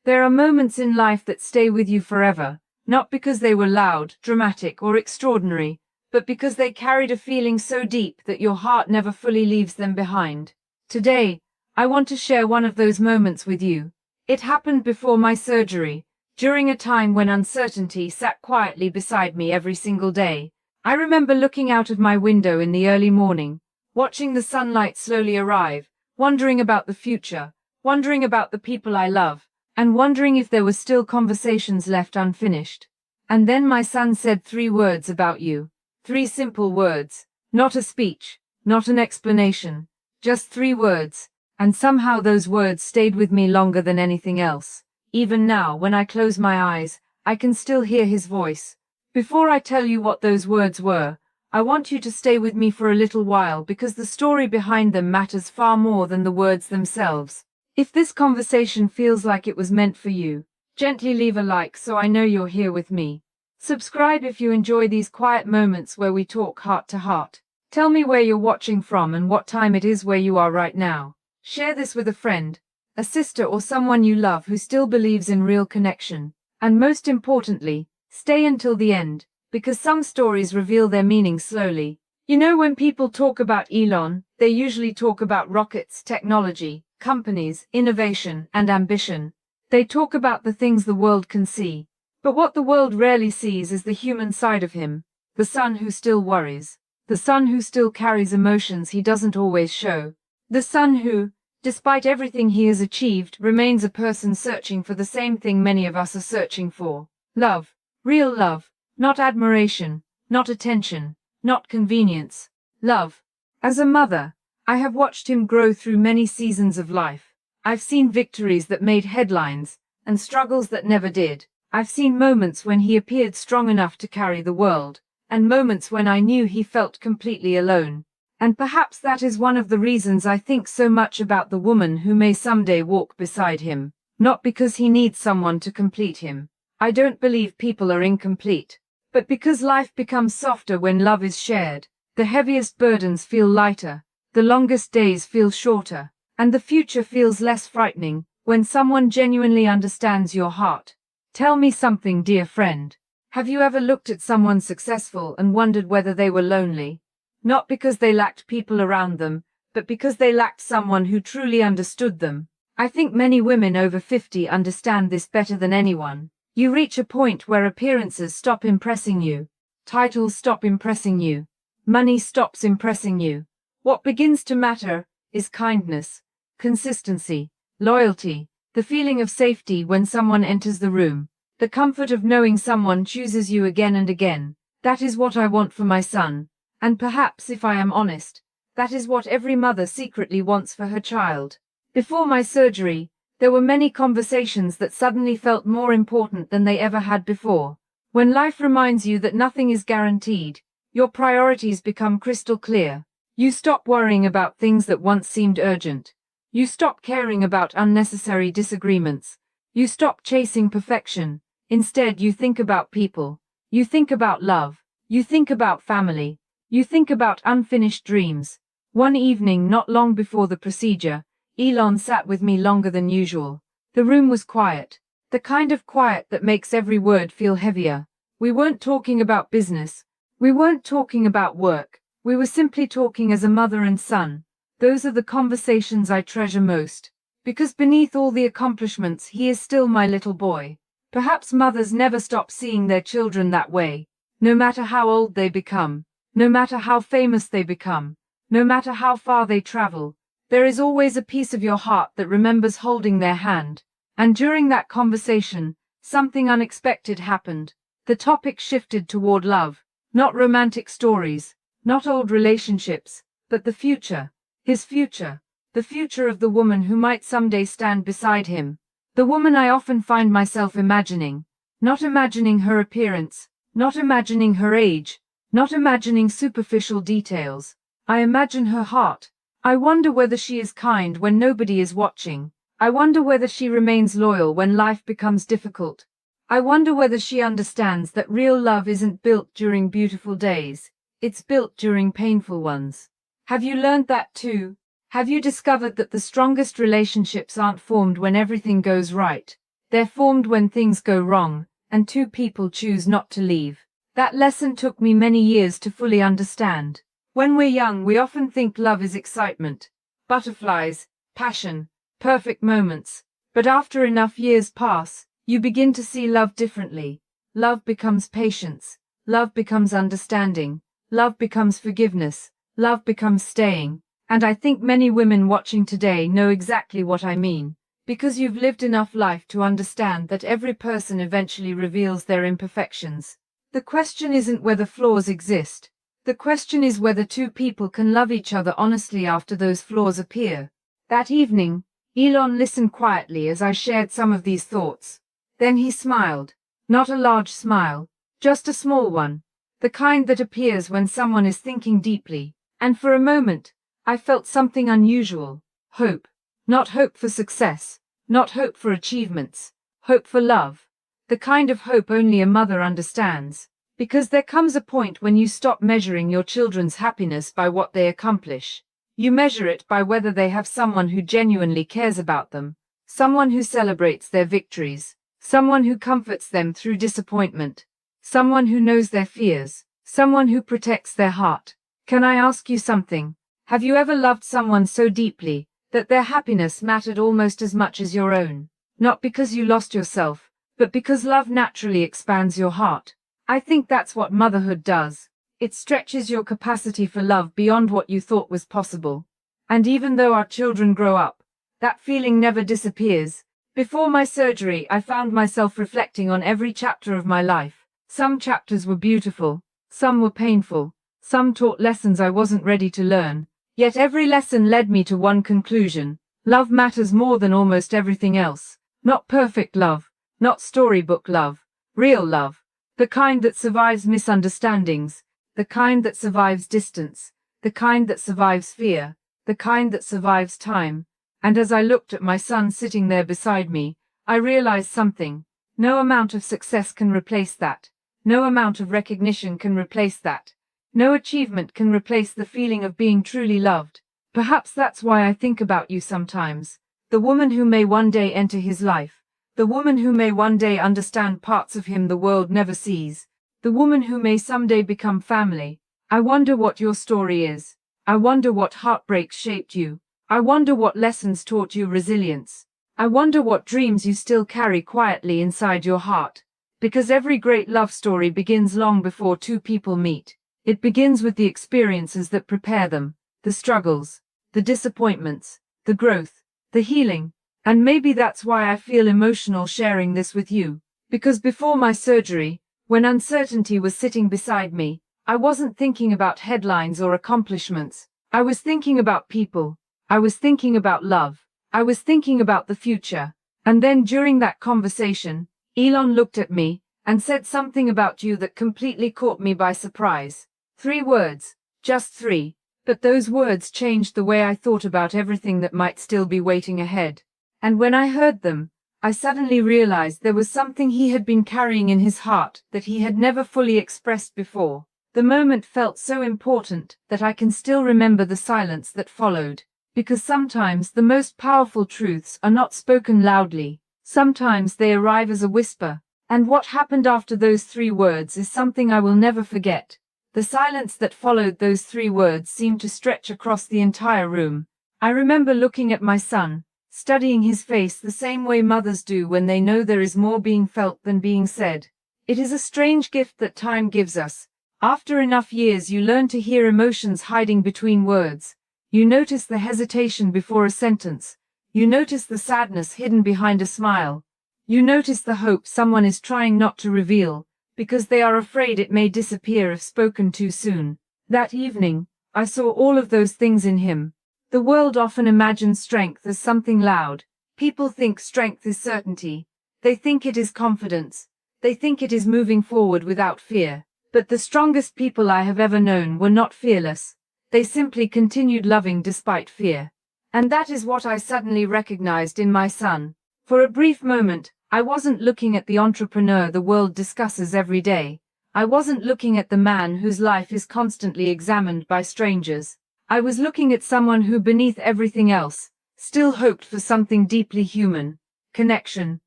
There are moments in life that stay with you forever, not because they were loud, dramatic, or extraordinary, but because they carried a feeling so deep that your heart never fully leaves them behind. Today, I want to share one of those moments with you. It happened before my surgery, during a time when uncertainty sat quietly beside me every single day. I remember looking out of my window in the early morning, watching the sunlight slowly arrive, wondering about the future, wondering about the people I love, and wondering if there were still conversations left unfinished. And then my son said 3 words about you. 3 simple words, not a speech, not an explanation, just 3 words, and somehow those words stayed with me longer than anything else. Even now, when I close my eyes, I can still hear his voice. Before I tell you what those words were, I want you to stay with me for a little while because the story behind them matters far more than the words themselves. If this conversation feels like it was meant for you, gently leave a like so I know you're here with me. Subscribe if you enjoy these quiet moments where we talk heart to heart. Tell me where you're watching from and what time it is where you are right now. Share this with a friend, a sister or someone you love who still believes in real connection. And most importantly, stay until the end, because some stories reveal their meaning slowly. You know, when people talk about Elon, they usually talk about rockets, technology, companies, innovation, and ambition. They talk about the things the world can see. But what the world rarely sees is the human side of him, the son who still worries, the son who still carries emotions he doesn't always show, the son who, despite everything he has achieved, remains a person searching for the same thing many of us are searching for. Love, real love, not admiration, not attention, not convenience. Love. As a mother, I have watched him grow through many seasons of life. I've seen victories that made headlines, and struggles that never did. I've seen moments when he appeared strong enough to carry the world, and moments when I knew he felt completely alone. And perhaps that is one of the reasons I think so much about the woman who may someday walk beside him. Not because he needs someone to complete him. I don't believe people are incomplete. But because life becomes softer when love is shared, the heaviest burdens feel lighter, the longest days feel shorter, and the future feels less frightening when someone genuinely understands your heart. Tell me something, dear friend. Have you ever looked at someone successful and wondered whether they were lonely? Not because they lacked people around them, but because they lacked someone who truly understood them. I think many women over 50 understand this better than anyone. You reach a point where appearances stop impressing you. Titles stop impressing you. Money stops impressing you. What begins to matter is kindness, consistency, loyalty, the feeling of safety when someone enters the room, the comfort of knowing someone chooses you again and again. That is what I want for my son. And perhaps, if I am honest, that is what every mother secretly wants for her child. Before my surgery, there were many conversations that suddenly felt more important than they ever had before. When life reminds you that nothing is guaranteed, your priorities become crystal clear. You stop worrying about things that once seemed urgent. You stop caring about unnecessary disagreements. You stop chasing perfection. Instead, you think about people. You think about love. You think about family. You think about unfinished dreams. One evening not long before the procedure, Elon sat with me longer than usual. The room was quiet. The kind of quiet that makes every word feel heavier. We weren't talking about business. We weren't talking about work. We were simply talking as a mother and son. Those are the conversations I treasure most. Because beneath all the accomplishments, he is still my little boy. Perhaps mothers never stop seeing their children that way. No matter how old they become, no matter how famous they become, no matter how far they travel, there is always a piece of your heart that remembers holding their hand. And during that conversation, something unexpected happened. The topic shifted toward love, not romantic stories, not old relationships, but the future. His future, the future of the woman who might someday stand beside him. The woman I often find myself imagining. Not imagining her appearance, not imagining her age, not imagining superficial details. I imagine her heart. I wonder whether she is kind when nobody is watching. I wonder whether she remains loyal when life becomes difficult. I wonder whether she understands that real love isn't built during beautiful days. It's built during painful ones. Have you learned that too? Have you discovered that the strongest relationships aren't formed when everything goes right? They're formed when things go wrong, and two people choose not to leave. That lesson took me many years to fully understand. When we're young, we often think love is excitement, butterflies, passion, perfect moments. But after enough years pass, you begin to see love differently. Love becomes patience. Love becomes understanding. Love becomes forgiveness. Love becomes staying. And I think many women watching today know exactly what I mean. Because you've lived enough life to understand that every person eventually reveals their imperfections. The question isn't whether flaws exist. The question is whether two people can love each other honestly after those flaws appear. That evening, Elon listened quietly as I shared some of these thoughts. Then he smiled. Not a large smile, just a small one. The kind that appears when someone is thinking deeply. And for a moment, I felt something unusual. Hope. Not hope for success. Not hope for achievements. Hope for love. The kind of hope only a mother understands. Because there comes a point when you stop measuring your children's happiness by what they accomplish. You measure it by whether they have someone who genuinely cares about them, someone who celebrates their victories, someone who comforts them through disappointment, someone who knows their fears, someone who protects their heart. Can I ask you something? Have you ever loved someone so deeply that their happiness mattered almost as much as your own? Not because you lost yourself, but because love naturally expands your heart. I think that's what motherhood does. It stretches your capacity for love beyond what you thought was possible. And even though our children grow up, that feeling never disappears. Before my surgery, I found myself reflecting on every chapter of my life. Some chapters were beautiful, some were painful, some taught lessons I wasn't ready to learn. Yet every lesson led me to one conclusion. Love matters more than almost everything else. Not perfect love, not storybook love, real love. The kind that survives misunderstandings, the kind that survives distance, the kind that survives fear, the kind that survives time. And as I looked at my son sitting there beside me, I realized something. No amount of success can replace that. No amount of recognition can replace that. No achievement can replace the feeling of being truly loved. Perhaps that's why I think about you sometimes. The woman who may one day enter his life. The woman who may one day understand parts of him the world never sees. The woman who may someday become family. I wonder what your story is. I wonder what heartbreaks shaped you. I wonder what lessons taught you resilience. I wonder what dreams you still carry quietly inside your heart. Because every great love story begins long before two people meet. It begins with the experiences that prepare them, the struggles, the disappointments, the growth, the healing. And maybe that's why I feel emotional sharing this with you. Because before my surgery, when uncertainty was sitting beside me, I wasn't thinking about headlines or accomplishments. I was thinking about people. I was thinking about love. I was thinking about the future. And then during that conversation, Elon looked at me and said something about you that completely caught me by surprise. 3 words, just 3. But those words changed the way I thought about everything that might still be waiting ahead. And when I heard them, I suddenly realized there was something he had been carrying in his heart that he had never fully expressed before. The moment felt so important that I can still remember the silence that followed. Because sometimes the most powerful truths are not spoken loudly. Sometimes they arrive as a whisper. And what happened after those 3 words is something I will never forget. The silence that followed those 3 words seemed to stretch across the entire room. I remember looking at my son, studying his face the same way mothers do when they know there is more being felt than being said. It is a strange gift that time gives us. After enough years you learn to hear emotions hiding between words. You notice the hesitation before a sentence. You notice the sadness hidden behind a smile. You notice the hope someone is trying not to reveal, because they are afraid it may disappear if spoken too soon. That evening, I saw all of those things in him. The world often imagines strength as something loud. People think strength is certainty. They think it is confidence. They think it is moving forward without fear. But the strongest people I have ever known were not fearless. They simply continued loving despite fear. And that is what I suddenly recognized in my son. For a brief moment, I wasn't looking at the entrepreneur the world discusses every day. I wasn't looking at the man whose life is constantly examined by strangers. I was looking at someone who, beneath everything else, still hoped for something deeply human. Connection.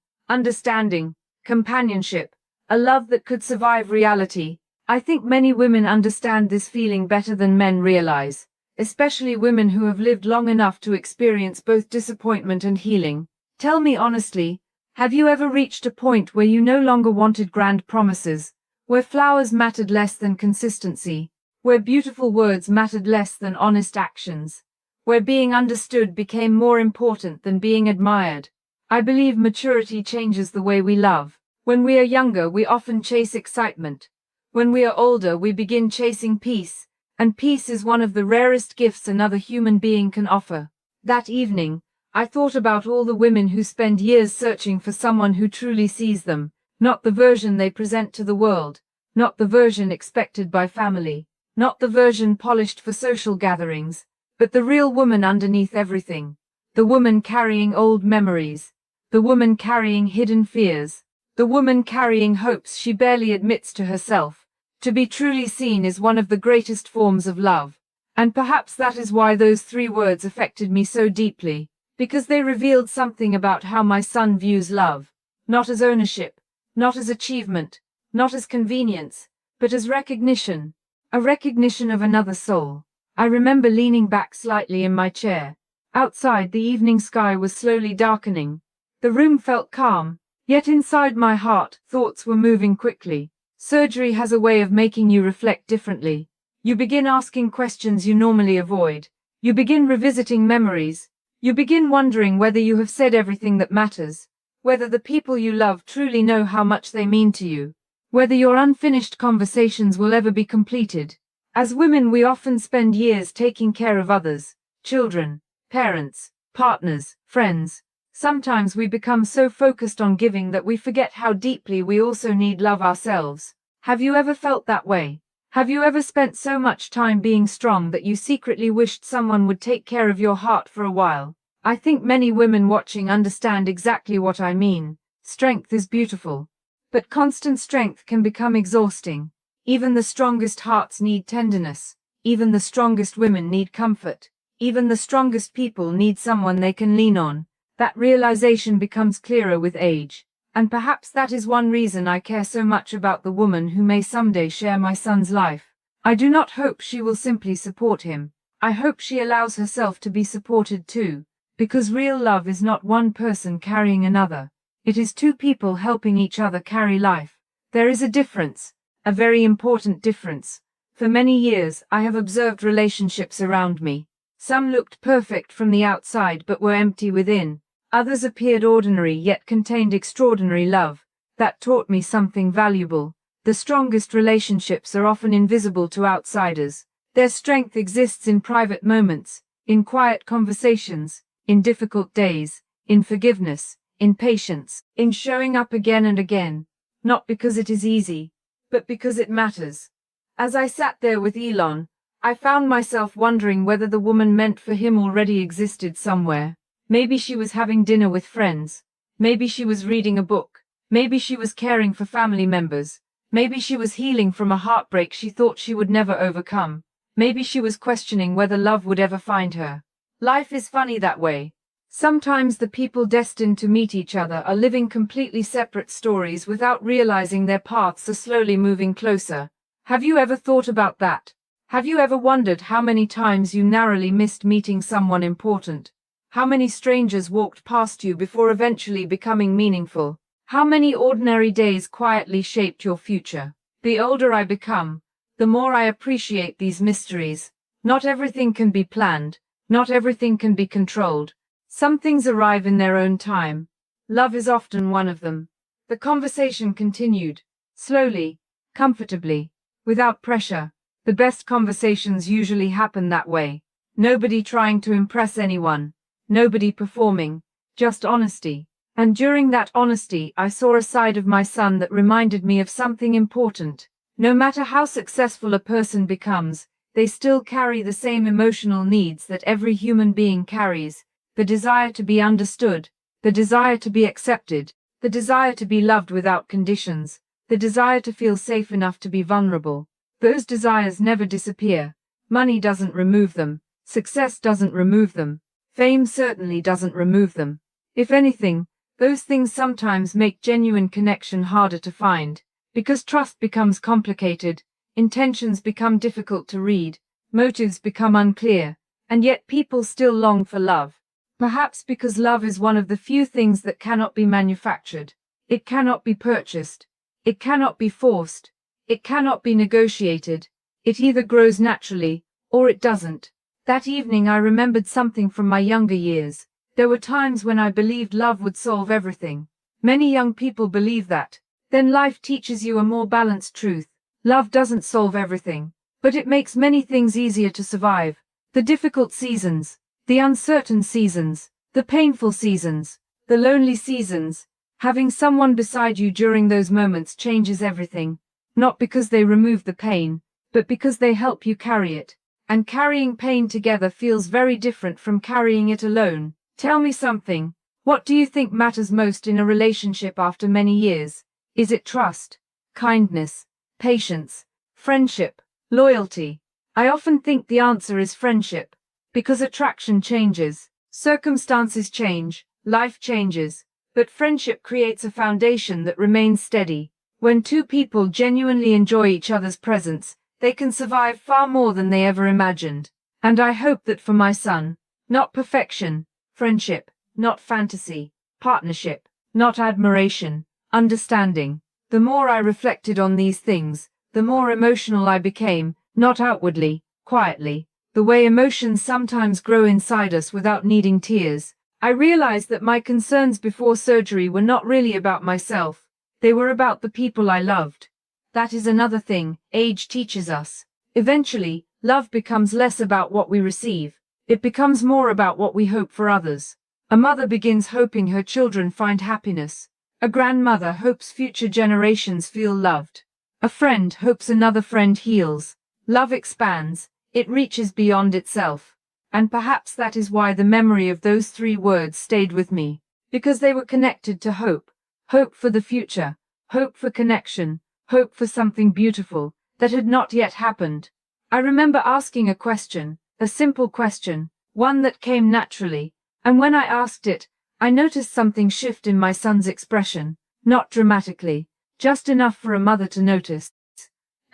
understanding, companionship, a love that could survive reality. I think many women understand this feeling better than men realize, especially women who have lived long enough to experience both disappointment and healing. Tell me honestly, have you ever reached a point where you no longer wanted grand promises, where flowers mattered less than consistency, where beautiful words mattered less than honest actions, where being understood became more important than being admired? I believe maturity changes the way we love. When we are younger, we often chase excitement. When we are older, we begin chasing peace, and peace is one of the rarest gifts another human being can offer. That evening, I thought about all the women who spend years searching for someone who truly sees them, not the version they present to the world, not the version expected by family, not the version polished for social gatherings, but the real woman underneath everything. The woman carrying old memories, the woman carrying hidden fears, the woman carrying hopes she barely admits to herself. To be truly seen is one of the greatest forms of love. And perhaps that is why those 3 words affected me so deeply, because they revealed something about how my son views love. Not as ownership, not as achievement, not as convenience, but as recognition. A recognition of another soul. I remember leaning back slightly in my chair. Outside, the evening sky was slowly darkening. The room felt calm, yet inside my heart, thoughts were moving quickly. Surgery has a way of making you reflect differently. You begin asking questions you normally avoid. You begin revisiting memories. You begin wondering whether you have said everything that matters, whether the people you love truly know how much they mean to you, whether your unfinished conversations will ever be completed. As women, we often spend years taking care of others, children, parents, partners, friends. Sometimes we become so focused on giving that we forget how deeply we also need love ourselves. Have you ever felt that way? Have you ever spent so much time being strong that you secretly wished someone would take care of your heart for a while? I think many women watching understand exactly what I mean. Strength is beautiful, but constant strength can become exhausting. Even the strongest hearts need tenderness. Even the strongest women need comfort. Even the strongest people need someone they can lean on. That realization becomes clearer with age. And perhaps that is one reason I care so much about the woman who may someday share my son's life. I do not hope she will simply support him. I hope she allows herself to be supported too. Because real love is not one person carrying another. It is 2 people helping each other carry life. There is a difference, a very important difference. For many years, I have observed relationships around me. Some looked perfect from the outside but were empty within. Others appeared ordinary yet contained extraordinary love. That taught me something valuable. The strongest relationships are often invisible to outsiders. Their strength exists in private moments, in quiet conversations, in difficult days, in forgiveness, in patience, in showing up again and again. Not because it is easy, but because it matters. As I sat there with Elon, I found myself wondering whether the woman meant for him already existed somewhere. Maybe she was having dinner with friends. Maybe she was reading a book. Maybe she was caring for family members. Maybe she was healing from a heartbreak she thought she would never overcome. Maybe she was questioning whether love would ever find her. Life is funny that way. Sometimes the people destined to meet each other are living completely separate stories without realizing their paths are slowly moving closer. Have you ever thought about that? Have you ever wondered how many times you narrowly missed meeting someone important? How many strangers walked past you before eventually becoming meaningful? How many ordinary days quietly shaped your future? The older I become, the more I appreciate these mysteries. Not everything can be planned. Not everything can be controlled. Some things arrive in their own time. Love is often one of them. The conversation continued. Slowly, comfortably, without pressure. The best conversations usually happen that way. Nobody trying to impress anyone. Nobody performing, just honesty. And during that honesty, I saw a side of my son that reminded me of something important. No matter how successful a person becomes, they still carry the same emotional needs that every human being carries. The desire to be understood, the desire to be accepted, the desire to be loved without conditions, the desire to feel safe enough to be vulnerable. Those desires never disappear. Money doesn't remove them. Success doesn't remove them. Fame certainly doesn't remove them. If anything, Those things sometimes make genuine connection harder to find, because trust becomes complicated, intentions become difficult to read, motives become unclear, and yet people still long for love. Perhaps because love is one of the few things that cannot be manufactured. It cannot be purchased. It cannot be forced. It cannot be negotiated. It either grows naturally, or it doesn't. That evening I remembered something from my younger years. There were times when I believed love would solve everything. Many young people believe that. Then life teaches you a more balanced truth. Love doesn't solve everything, but it makes many things easier to survive. The difficult seasons, the uncertain seasons, the painful seasons, the lonely seasons. Having someone beside you during those moments changes everything. Not because they remove the pain, but because they help you carry it. And carrying pain together feels very different from carrying it alone. Tell me something. What do you think matters most in a relationship after many years? Is it trust, kindness, patience, friendship, loyalty? I often think the answer is friendship. Because attraction changes, circumstances change, life changes, but friendship creates a foundation that remains steady. When two people genuinely enjoy each other's presence, they can survive far more than they ever imagined. And I hope that for my son, not perfection, friendship, not fantasy, partnership, not admiration, understanding. The more I reflected on these things, the more emotional I became, not outwardly, quietly. The way emotions sometimes grow inside us without needing tears. I realized that my concerns before surgery were not really about myself. They were about the people I loved. That is another thing age teaches us. Eventually, love becomes less about what we receive. It becomes more about what we hope for others. A mother begins hoping her children find happiness. A grandmother hopes future generations feel loved. A friend hopes another friend heals. Love expands. It reaches beyond itself. And perhaps that is why the memory of those 3 words stayed with me. Because they were connected to hope. Hope for the future. Hope for connection. Hope for something beautiful that had not yet happened. I remember asking a question, a simple question, one that came naturally, and when I asked it, I noticed something shift in my son's expression, not dramatically, just enough for a mother to notice.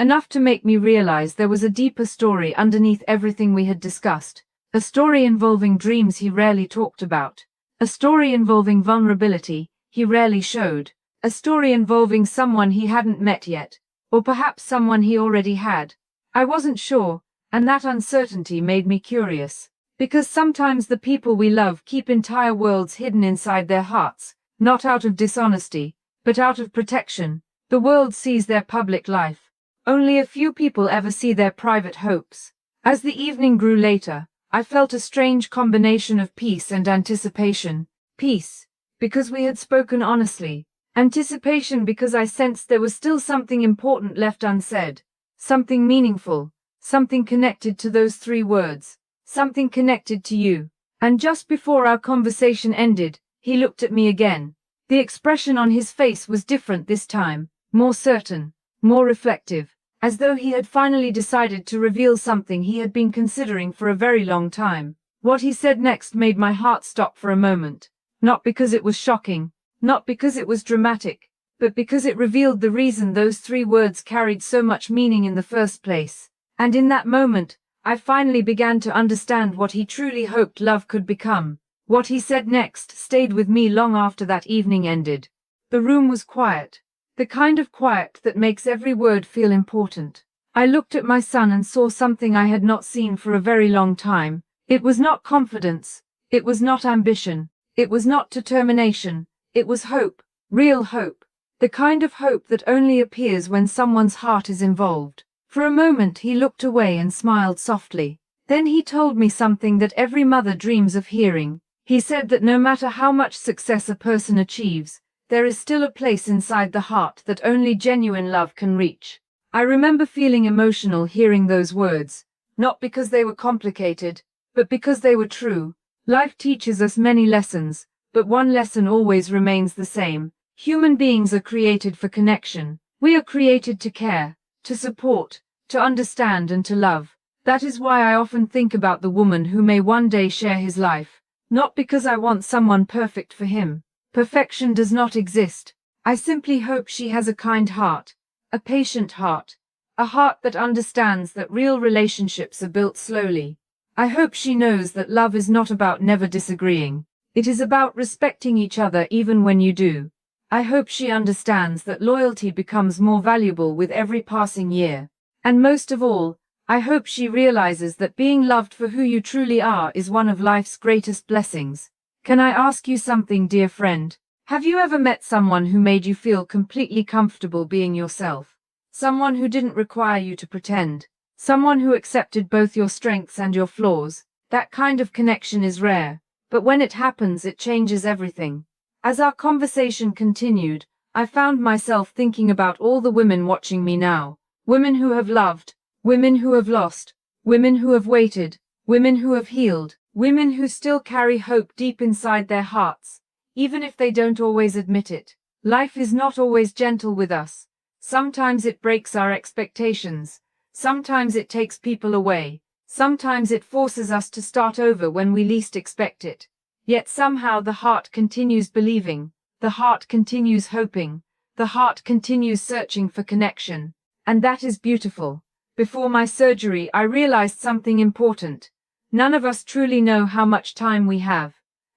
Enough to make me realize there was a deeper story underneath everything we had discussed. A story involving dreams he rarely talked about. A story involving vulnerability he rarely showed. A story involving someone he hadn't met yet. Or perhaps someone he already had. I wasn't sure, and that uncertainty made me curious. Because sometimes the people we love keep entire worlds hidden inside their hearts, not out of dishonesty, but out of protection. The world sees their public life. Only a few people ever see their private hopes. As the evening grew later, I felt a strange combination of peace and anticipation. Peace, because we had spoken honestly. Anticipation because I sensed there was still something important left unsaid. Something meaningful. Something connected to those 3 words. Something connected to you. And just before our conversation ended, he looked at me again. The expression on his face was different this time, more certain, more reflective. As though he had finally decided to reveal something he had been considering for a very long time. What he said next made my heart stop for a moment. Not because it was shocking, not because it was dramatic, but because it revealed the reason those 3 words carried so much meaning in the first place. And in that moment, I finally began to understand what he truly hoped love could become. What he said next stayed with me long after that evening ended. The room was quiet. The kind of quiet that makes every word feel important. I looked at my son and saw something I had not seen for a very long time. It was not confidence. It was not ambition. It was not determination. It was hope. Real hope. The kind of hope that only appears when someone's heart is involved. For a moment he looked away and smiled softly. Then he told me something that every mother dreams of hearing. He said that no matter how much success a person achieves, there is still a place inside the heart that only genuine love can reach. I remember feeling emotional hearing those words, not because they were complicated, but because they were true. Life teaches us many lessons, but one lesson always remains the same. Human beings are created for connection. We are created to care, to support, to understand and to love. That is why I often think about the woman who may one day share his life, not because I want someone perfect for him, Perfection does not exist. I simply hope she has a kind heart, a patient heart, a heart that understands that real relationships are built slowly. I hope she knows that love is not about never disagreeing. It is about respecting each other even when you do. I hope she understands that loyalty becomes more valuable with every passing year. And most of all, I hope she realizes that being loved for who you truly are is one of life's greatest blessings. Can I ask you something, dear friend? Have you ever met someone who made you feel completely comfortable being yourself? Someone who didn't require you to pretend? Someone who accepted both your strengths and your flaws? That kind of connection is rare, but when it happens, it changes everything. As our conversation continued, I found myself thinking about all the women watching me now. Women who have loved, women who have lost, women who have waited, women who have healed, women who still carry hope deep inside their hearts, even if they don't always admit it. Life is not always gentle with us. Sometimes it breaks our expectations. Sometimes it takes people away. Sometimes it forces us to start over when we least expect it. Yet somehow the heart continues believing, the heart continues hoping, the heart continues searching for connection. And that is beautiful. Before my surgery, I realized something important. None of us truly know how much time we have.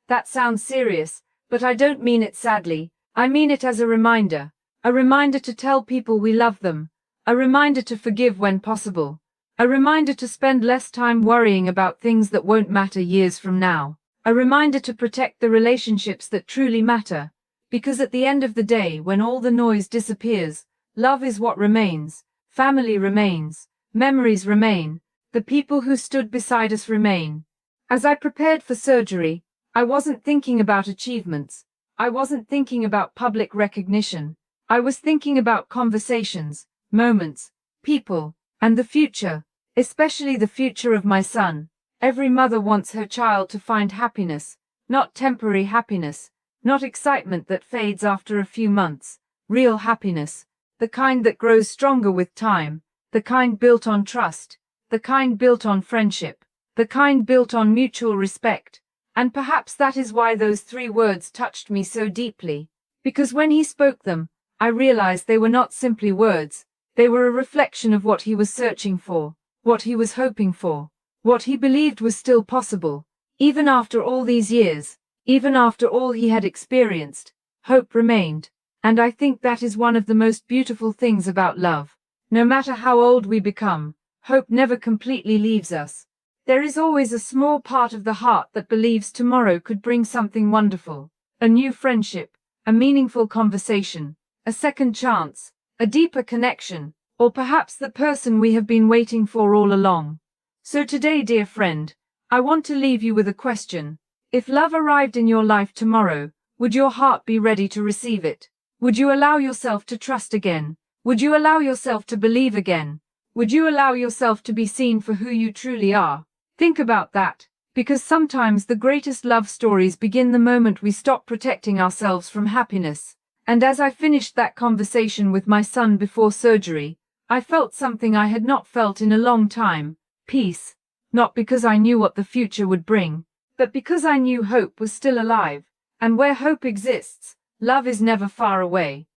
That sounds serious, but I don't mean it sadly. I mean it as a reminder to tell people we love them, a reminder to forgive when possible, a reminder to spend less time worrying about things that won't matter years from now, a reminder to protect the relationships that truly matter, because at the end of the day, when all the noise disappears, love is what remains, family remains, memories remain, the people who stood beside us remain. As I prepared for surgery, I wasn't thinking about achievements. I wasn't thinking about public recognition. I was thinking about conversations, moments, people, and the future, especially the future of my son. Every mother wants her child to find happiness, not temporary happiness, not excitement that fades after a few months, real happiness, the kind that grows stronger with time, the kind built on trust, the kind built on friendship, the kind built on mutual respect. And perhaps that is why those 3 words touched me so deeply, because when he spoke them, I realized they were not simply words, they were a reflection of what he was searching for, what he was hoping for, what he believed was still possible. Even after all these years, even after all he had experienced, hope remained. And I think that is one of the most beautiful things about love. No matter how old we become, hope never completely leaves us. There is always a small part of the heart that believes tomorrow could bring something wonderful, a new friendship, a meaningful conversation, a second chance, a deeper connection, or perhaps the person we have been waiting for all along. So today, dear friend, I want to leave you with a question. If love arrived in your life tomorrow, would your heart be ready to receive it? Would you allow yourself to trust again? Would you allow yourself to believe again? Would you allow yourself to be seen for who you truly are? Think about that, because sometimes the greatest love stories begin the moment we stop protecting ourselves from happiness. And as I finished that conversation with my son before surgery, I felt something I had not felt in a long time, peace. Not because I knew what the future would bring, but because I knew hope was still alive. And where hope exists, love is never far away.